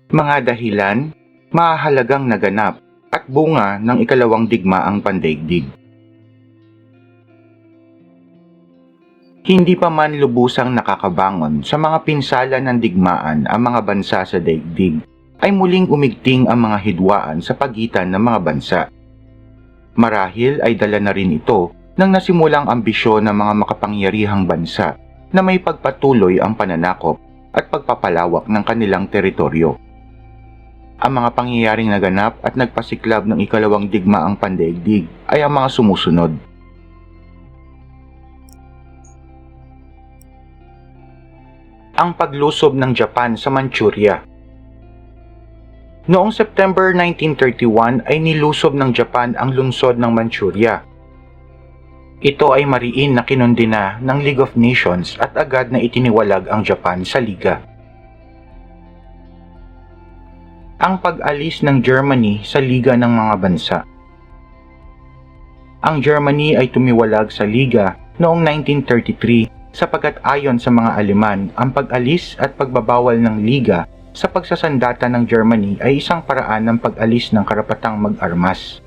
Mga dahilan, mahalagang naganap at bunga ng ikalawang digmaang pandaigdig. Hindi pa man lubusang nakakabangon sa mga pinsala ng digmaan ang mga bansa sa daigdig, ay muling umigting ang mga hidwaan sa pagitan ng mga bansa. Marahil ay dala na rin ito ng nasimulang ambisyon ng mga makapangyarihang bansa na may pagpatuloy ang pananakop at pagpapalawak ng kanilang teritoryo. Ang mga pangyayaring naganap at nagpasiklab ng ikalawang digmaang pandaigdig ay ang mga sumusunod. Ang paglusob ng Japan sa Manchuria. Noong September 1931 ay nilusob ng Japan ang lungsod ng Manchuria. Ito ay mariin na kinundina ng League of Nations at agad na itiniwalag ang Japan sa liga. Ang pag-alis ng Germany sa Liga ng mga Bansa. Ang Germany ay tumiwalag sa liga noong 1933 sapagkat ayon sa mga Aleman, ang pag-alis at pagbabawal ng liga sa pagsasandata ng Germany ay isang paraan ng pag-alis ng karapatang mag-armas.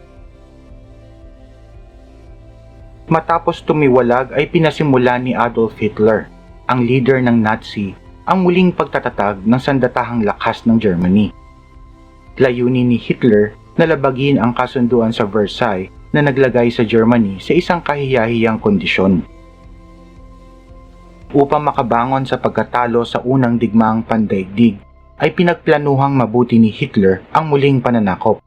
Matapos tumiwalag ay pinasimula ni Adolf Hitler, ang leader ng Nazi, ang muling pagtatatag ng sandatahang lakas ng Germany. Layunin ni Hitler na labagin ang kasunduan sa Versailles na naglagay sa Germany sa isang kahiyahiyang kondisyon. Upang makabangon sa pagkatalo sa unang digmaang pandaigdig, ay pinagplanuhang mabuti ni Hitler ang muling pananakop.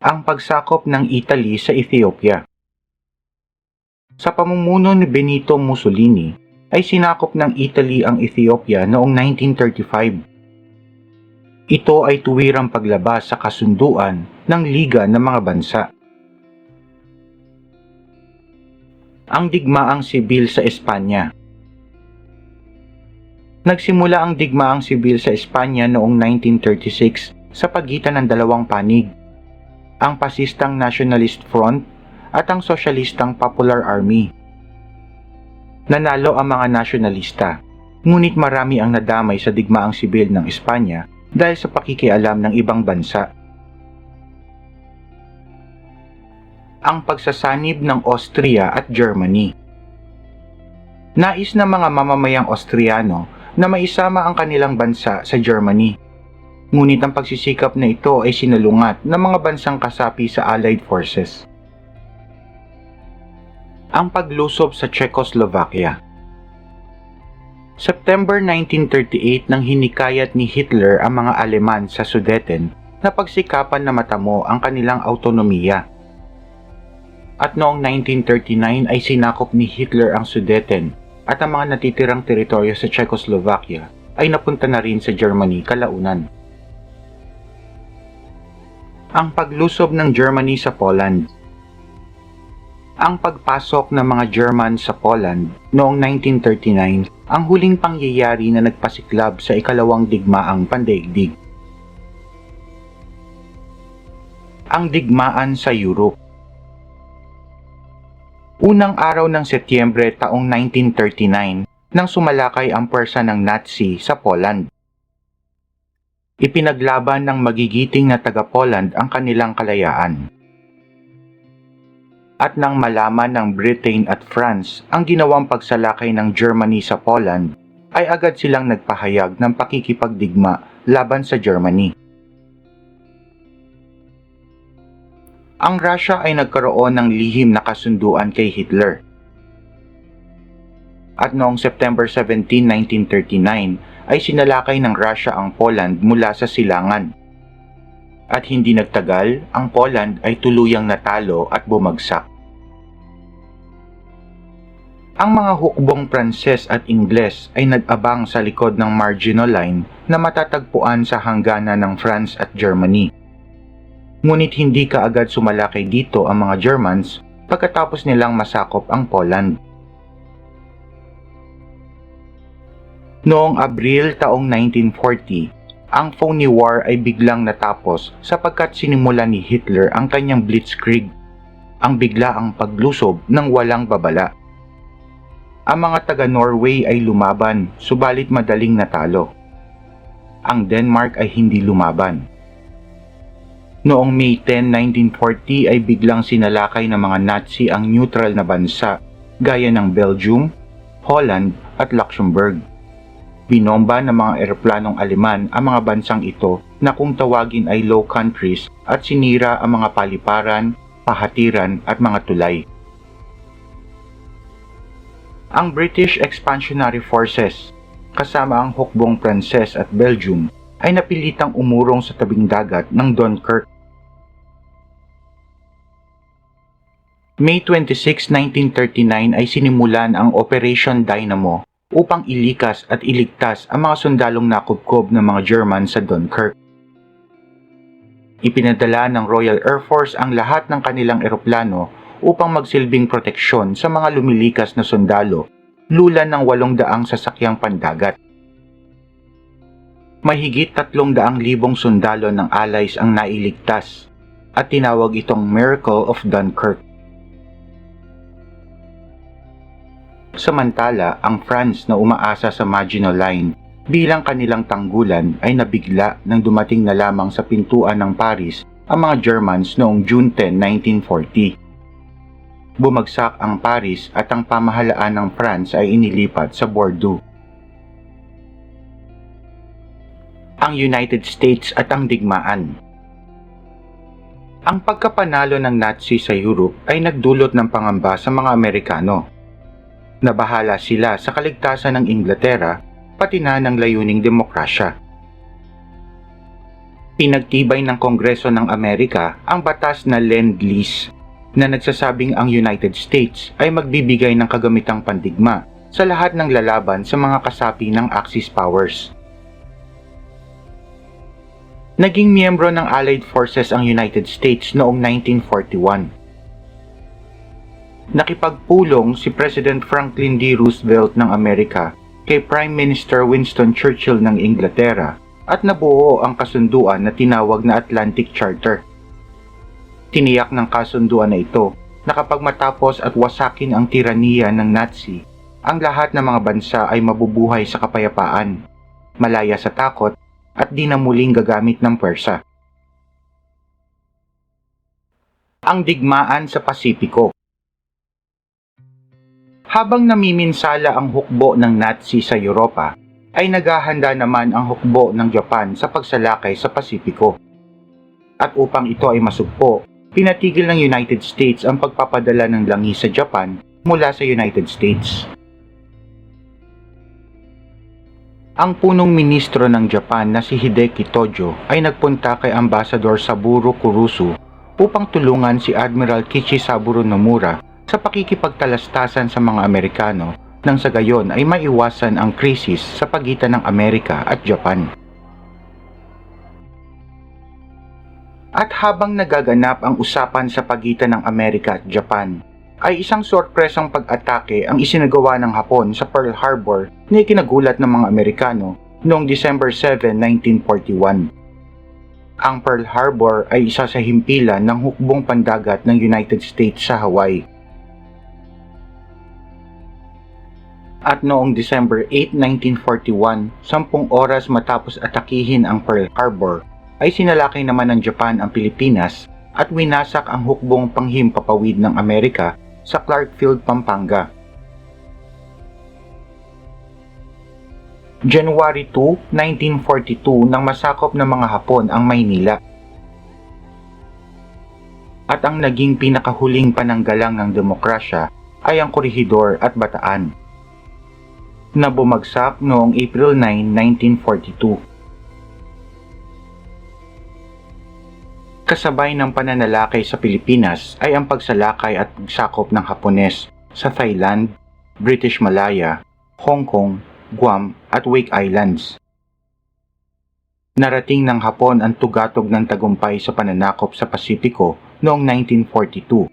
Ang pagsakop ng Italy sa Ethiopia. Sa pamumuno ni Benito Mussolini, ay sinakop ng Italy ang Ethiopia noong 1935. Ito ay tuwirang paglabas sa kasunduan ng Liga ng mga Bansa. Ang digmaang sibil sa Espanya. Nagsimula ang digmaang sibil sa Espanya noong 1936 sa pagitan ng dalawang panig, ang Pasistang Nationalist Front at ang Sosyalistang Popular Army. Nanalo ang mga nasyonalista, ngunit marami ang nadamay sa digmaang sibil ng Espanya dahil sa pakikialam ng ibang bansa. Ang pagsasanib ng Austria at Germany. Nais ng mga mamamayang Austriano na maisama ang kanilang bansa sa Germany. Ngunit ang pagsisikap na ito ay sinalungat ng mga bansang kasapi sa Allied Forces. Ang paglusob sa Czechoslovakia. September 1938 nang hinikayat ni Hitler ang mga Aleman sa Sudeten na pagsikapan na matamo ang kanilang autonomiya. At noong 1939 ay sinakop ni Hitler ang Sudeten at ang mga natitirang teritoryo sa Czechoslovakia ay napunta na rin sa Germany kalaunan. Ang paglusob ng Germany sa Poland. Ang pagpasok ng mga German sa Poland noong 1939 ang huling pangyayari na nagpasiklab sa ikalawang digmaang pandaigdig. Ang digmaan sa Europe. Unang araw ng Setyembre taong 1939 nang sumalakay ang pwersa ng Nazi sa Poland. Ipinaglaban ng magigiting na taga-Poland ang kanilang kalayaan. At nang malaman ng Britain at France ang ginawang pagsalakay ng Germany sa Poland, ay agad silang nagpahayag ng pakikipagdigma laban sa Germany. Ang Russia ay nagkaroon ng lihim na kasunduan kay Hitler. At noong September 17, 1939 ay sinalakay ng Russia ang Poland mula sa silangan. At hindi nagtagal, ang Poland ay tuluyang natalo at bumagsak. Ang mga hukbong Pranses at Ingles ay nag-abang sa likod ng Maginot Line na matatagpuan sa hangganan ng France at Germany. Ngunit hindi kaagad sumalakay dito ang mga Germans pagkatapos nilang masakop ang Poland. Noong Abril taong 1940, ang phony war ay biglang natapos sapagkat sinimula ni Hitler ang kanyang Blitzkrieg, ang biglaang paglusob ng walang babala. Ang mga taga-Norway ay lumaban, subalit madaling natalo. ang Denmark ay hindi lumaban. Noong May 10, 1940 ay biglang sinalakay ng mga Nazi ang neutral na bansa gaya ng Belgium, Holland at Luxembourg. Binomba ng mga eroplanong Aleman ang mga bansang ito na kung tawagin ay Low Countries at sinira ang mga paliparan, pahatiran at mga tulay. Ang British Expansionary Forces, kasama ang hukbong Pranses at Belgium, ay napilitang umurong sa tabing dagat ng Dunkirk. May 26, 1939 ay sinimulan ang Operation Dynamo upang ilikas at iligtas ang mga sundalong nakubkob ng mga German sa Dunkirk. Ipinadala ng Royal Air Force ang lahat ng kanilang eroplano upang magsilbing proteksyon sa mga lumilikas na sundalo, lulan ng 800 sasakyang pandagat. Mahigit 300,000 sundalo ng Allies ang nailigtas at tinawag itong Miracle of Dunkirk. Samantala, ang France na umaasa sa Maginot Line bilang kanilang tanggulan ay nabigla nang dumating na lamang sa pintuan ng Paris ang mga Germans noong June 10, 1940. Bumagsak ang Paris at ang pamahalaan ng France ay inilipat sa Bordeaux. Ang United States at ang digmaan. Ang pagkapanalo ng Nazi sa Europe ay nagdulot ng pangamba sa mga Amerikano. Nabahala sila sa kaligtasan ng Inglaterra, pati na ng layuning demokrasya. Pinagtibay ng Kongreso ng Amerika ang batas na Lend-Lease na nagsasabing ang United States ay magbibigay ng kagamitang pandigma sa lahat ng lalaban sa mga kasapi ng Axis powers. Naging miyembro ng Allied Forces ang United States noong 1941. Nakipagpulong si President Franklin D. Roosevelt ng Amerika kay Prime Minister Winston Churchill ng Inglaterra at nabuo ang kasunduan na tinawag na Atlantic Charter. Tiniyak ng kasunduan na ito na kapag matapos at wasakin ang tiraniya ng Nazi, ang lahat ng mga bansa ay mabubuhay sa kapayapaan, malaya sa takot at di na muling gagamit ng pwersa. Ang digmaan sa Pasipiko. Habang namiminsala ang hukbo ng Nazi sa Europa, ay naghahanda naman ang hukbo ng Japan sa pagsalakay sa Pasipiko. At upang ito ay masugpo, pinatigil ng United States ang pagpapadala ng langis sa Japan mula sa United States. Ang punong ministro ng Japan na si Hideki Tojo ay nagpunta kay Ambassador Saburo Kurusu upang tulungan si Admiral Kichisaburo Nomura sa pakikipagtalastasan sa mga Amerikano nang sa gayon ay maiwasan ang krisis sa pagitan ng Amerika at Japan. At habang nagaganap ang usapan sa pagitan ng Amerika at Japan, ay isang sorpresang pag-atake ang isinagawa ng Hapon sa Pearl Harbor na ikinagulat ng mga Amerikano noong December 7, 1941. Ang Pearl Harbor ay isa sa himpilan ng hukbong pandagat ng United States sa Hawaii. At noong December 8, 1941, 10 oras matapos atakihin ang Pearl Harbor, ay sinalakay naman ng Japan ang Pilipinas at winasak ang hukbong panghimpapawid ng Amerika sa Clark Field, Pampanga. January 2, 1942 nang masakop ng mga Hapon ang Maynila. At ang naging pinakahuling pananggalang ng demokrasya ay ang Corregidor at Bataan, na bumagsak noong April 9, 1942. Kasabay ng pananalakay sa Pilipinas ay ang pagsalakay at pagsakop ng Hapones sa Thailand, British Malaya, Hong Kong, Guam at Wake Islands. Narating ng Hapon ang tugatog ng tagumpay sa pananakop sa Pasipiko noong 1942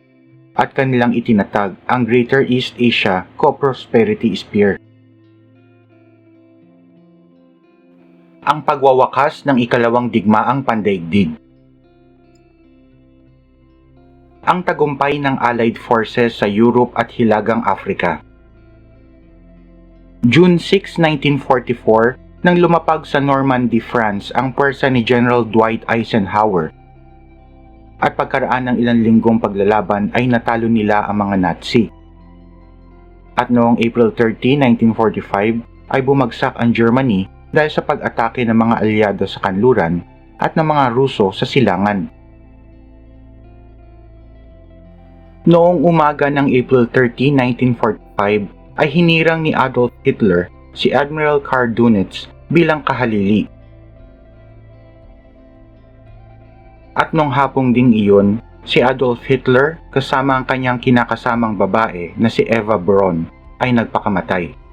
at kanilang itinatag ang Greater East Asia Co-Prosperity Sphere. Ang pagwawakas ng ikalawang digmaang pandaigdig. Ang tagumpay ng Allied Forces sa Europe at Hilagang Afrika. June 6, 1944, nang lumapag sa Normandy, France ang pwersa ni General Dwight Eisenhower at pagkaraan ng ilang linggong paglalaban ay natalo nila ang mga Nazi. At noong April 30, 1945 ay bumagsak ang Germany dahil sa pag-atake ng mga alyado sa kanluran at ng mga Ruso sa silangan. Noong umaga ng April 30, 1945 ay hinirang ni Adolf Hitler si Admiral Karl Dönitz bilang kahalili. At nung hapong ding iyon, si Adolf Hitler kasama ang kanyang kinakasamang babae na si Eva Braun ay nagpakamatay.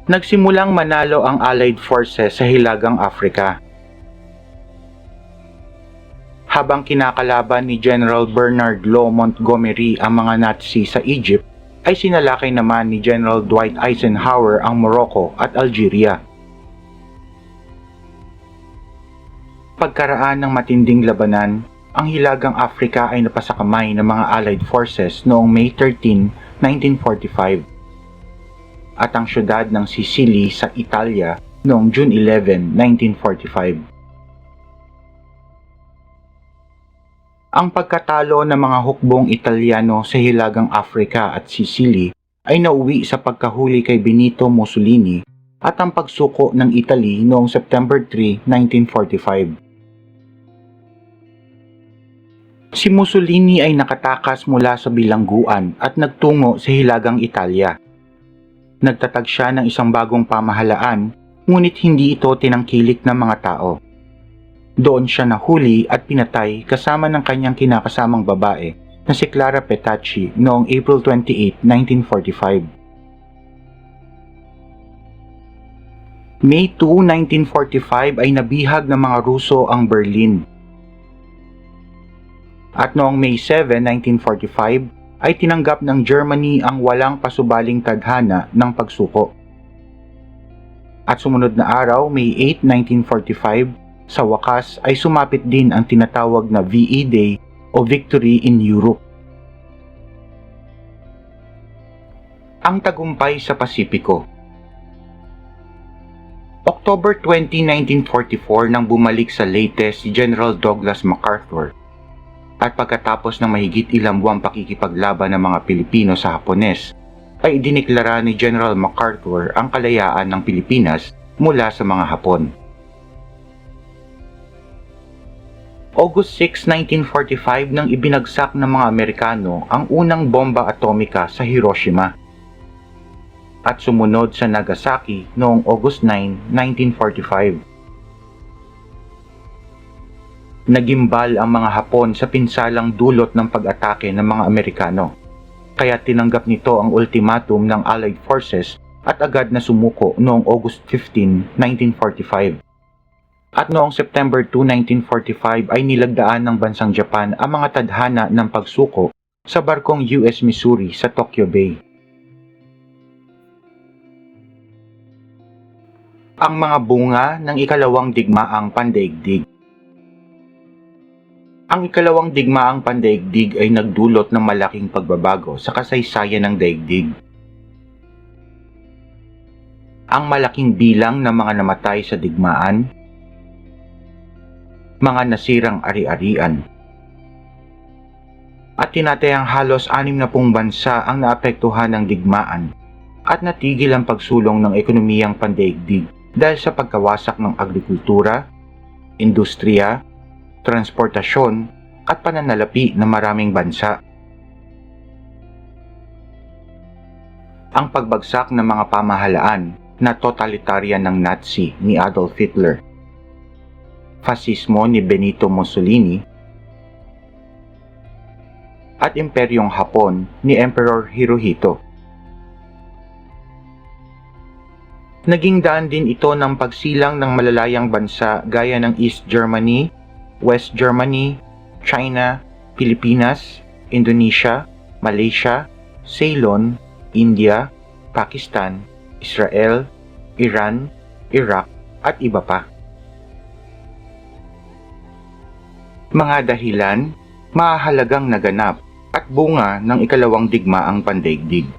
Nagsimulang manalo ang Allied Forces sa Hilagang Afrika. Habang kinakalaban ni General Bernard Law Montgomery ang mga Nazi sa Egypt, ay sinalakay naman ni General Dwight Eisenhower ang Morocco at Algeria. Pagkaraan ng matinding labanan, ang Hilagang Afrika ay napasakamay ng mga Allied Forces noong May 13, 1945 at ang syudad ng Sicily sa Italia noong June 11, 1945. Ang pagkatalo ng mga hukbong Italyano sa Hilagang Afrika at Sicily ay nauwi sa pagkahuli kay Benito Mussolini at ang pagsuko ng Italy noong September 3, 1945. Si Mussolini ay nakatakas mula sa bilangguan at nagtungo sa Hilagang Italia. Nagtatag siya ng isang bagong pamahalaan, ngunit hindi ito tinangkilik ng mga tao. Doon siya nahuli at pinatay kasama ng kanyang kinakasamang babae na si Clara Petacci noong April 28, 1945. May 2, 1945 ay nabihag ng mga Ruso ang Berlin. At noong May 7, 1945 ay tinanggap ng Germany ang walang pasubaling tadhana ng pagsuko. At sumunod na araw, May 8, 1945, sa wakas ay sumapit din ang tinatawag na VE Day o Victory in Europe. Ang tagumpay sa Pasipiko. October 20, 1944 nang bumalik sa Leyte si General Douglas MacArthur at pagkatapos ng mahigit ilang buwang pakikipaglaban ng mga Pilipino sa Hapones ay idineklara ni General MacArthur ang kalayaan ng Pilipinas mula sa mga Hapon. August 6, 1945 nang ibinagsak ng mga Amerikano ang unang bomba atomika sa Hiroshima at sumunod sa Nagasaki noong August 9, 1945. Nagimbal ang mga Hapon sa pinsalang dulot ng pag-atake ng mga Amerikano, kaya tinanggap nito ang ultimatum ng Allied Forces at agad na sumuko noong August 15, 1945. At noong September 2, 1945 ay nilagdaan ng bansang Japan ang mga tadhana ng pagsuko sa barkong US Missouri sa Tokyo Bay. Ang mga bunga ng ikalawang digmaang pandaigdig. Ang ikalawang digmaang pandaigdig ay nagdulot ng malaking pagbabago sa kasaysayan ng daigdig. Ang malaking bilang ng mga namatay sa digmaan, mga nasirang ari-arian, at tinatayang halos 60 bansa ang naapektuhan ng digmaan at natigil ang pagsulong ng ekonomiyang pandaigdig dahil sa pagkawasak ng agrikultura, industriya, transportasyon at pananalapi ng maraming bansa. Ang pagbagsak ng mga pamahalaan na totalitarian ng Nazi ni Adolf Hitler, fasismo ni Benito Mussolini, at Imperyong Hapon ni Emperor Hirohito. Naging daan din ito ng pagsilang ng malalayang bansa gaya ng East Germany, West Germany, China, Pilipinas, Indonesia, Malaysia, Ceylon, India, Pakistan, Israel, Iran, Iraq, at iba pa. Mga dahilan, mahahalagang naganap at bunga ng ikalawang digmaang pandaigdig.